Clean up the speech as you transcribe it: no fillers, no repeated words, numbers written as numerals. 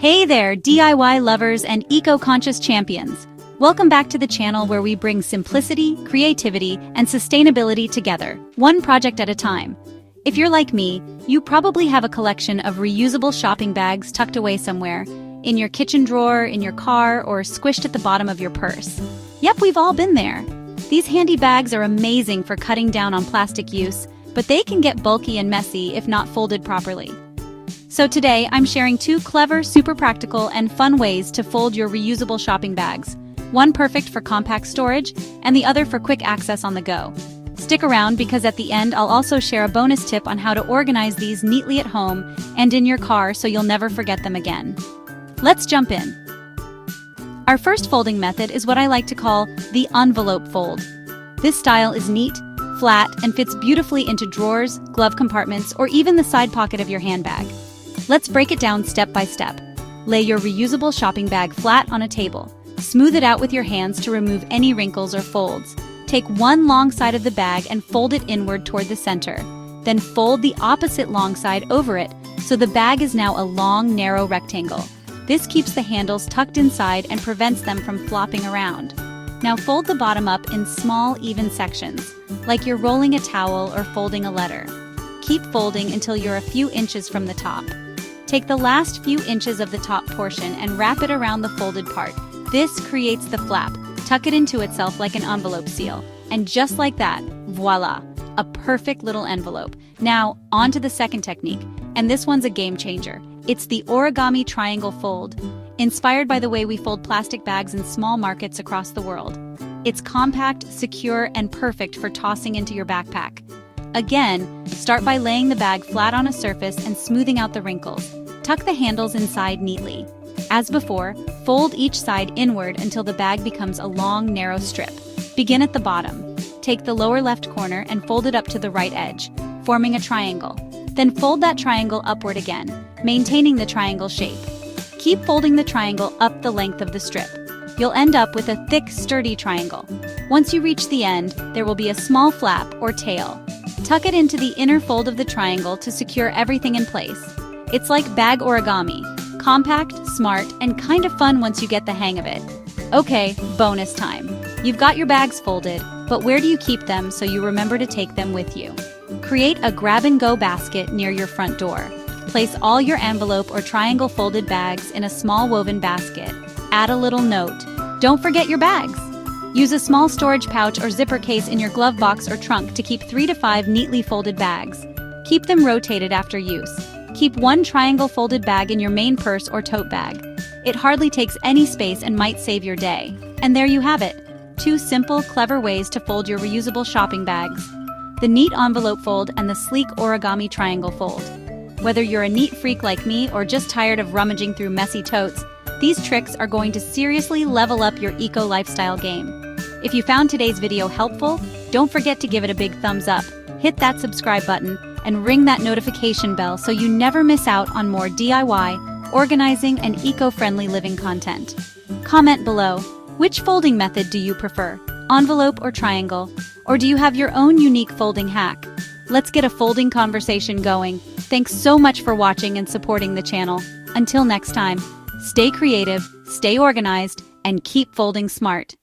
Hey there, DIY lovers and eco-conscious champions! Welcome back to the channel where we bring simplicity, creativity, and sustainability together, one project at a time. If you're like me, you probably have a collection of reusable shopping bags tucked away somewhere, in your kitchen drawer, in your car, or squished at the bottom of your purse. Yep, we've all been there. These handy bags are amazing for cutting down on plastic use, but they can get bulky and messy if not folded properly. So today, I'm sharing two clever, super practical, and fun ways to fold your reusable shopping bags. One perfect for compact storage, and the other for quick access on the go. Stick around because at the end I'll also share a bonus tip on how to organize these neatly at home and in your car so you'll never forget them again. Let's jump in. Our first folding method is what I like to call the envelope fold. This style is neat, flat, and fits beautifully into drawers, glove compartments, or even the side pocket of your handbag. Let's break it down step by step. Lay your reusable shopping bag flat on a table. Smooth it out with your hands to remove any wrinkles or folds. Take one long side of the bag and fold it inward toward the center. Then fold the opposite long side over it, so the bag is now a long, narrow rectangle. This keeps the handles tucked inside and prevents them from flopping around. Now fold the bottom up in small, even sections, like you're rolling a towel or folding a letter. Keep folding until you're a few inches from the top. Take the last few inches of the top portion and wrap it around the folded part. This creates the flap. Tuck it into itself like an envelope seal. And just like that, voila, a perfect little envelope. Now, on to the second technique, and this one's a game changer. It's the Origami Triangle Fold, inspired by the way we fold plastic bags in small markets across the world. It's compact, secure, and perfect for tossing into your backpack. Again, start by laying the bag flat on a surface and smoothing out the wrinkles. Tuck the handles inside neatly. As before, fold each side inward until the bag becomes a long, narrow strip. Begin at the bottom. Take the lower left corner and fold it up to the right edge, forming a triangle. Then fold that triangle upward again, maintaining the triangle shape. Keep folding the triangle up the length of the strip. You'll end up with a thick, sturdy triangle. Once you reach the end, there will be a small flap or tail. Tuck it into the inner fold of the triangle to secure everything in place. It's like bag origami, compact, smart, and kind of fun once you get the hang of it. Okay, bonus time. You've got your bags folded, but where do you keep them so you remember to take them with you? Create a grab-and-go basket near your front door. Place all your envelope or triangle folded bags in a small woven basket. Add a little note. Don't forget your bags. Use a small storage pouch or zipper case in your glove box or trunk to keep 3 to 5 neatly folded bags. Keep them rotated after use. Keep one triangle folded bag in your main purse or tote bag. It hardly takes any space and might save your day. And there you have it. 2 simple, clever ways to fold your reusable shopping bags. The neat envelope fold and the sleek origami triangle fold. Whether you're a neat freak like me or just tired of rummaging through messy totes, these tricks are going to seriously level up your eco lifestyle game. If you found today's video helpful, don't forget to give it a big thumbs up, hit that subscribe button, and ring that notification bell so you never miss out on more DIY, organizing, and eco-friendly living content. Comment below, which folding method do you prefer, envelope or triangle? Or do you have your own unique folding hack? Let's get a folding conversation going. Thanks so much for watching and supporting the channel. Until next time, stay creative, stay organized, and keep folding smart.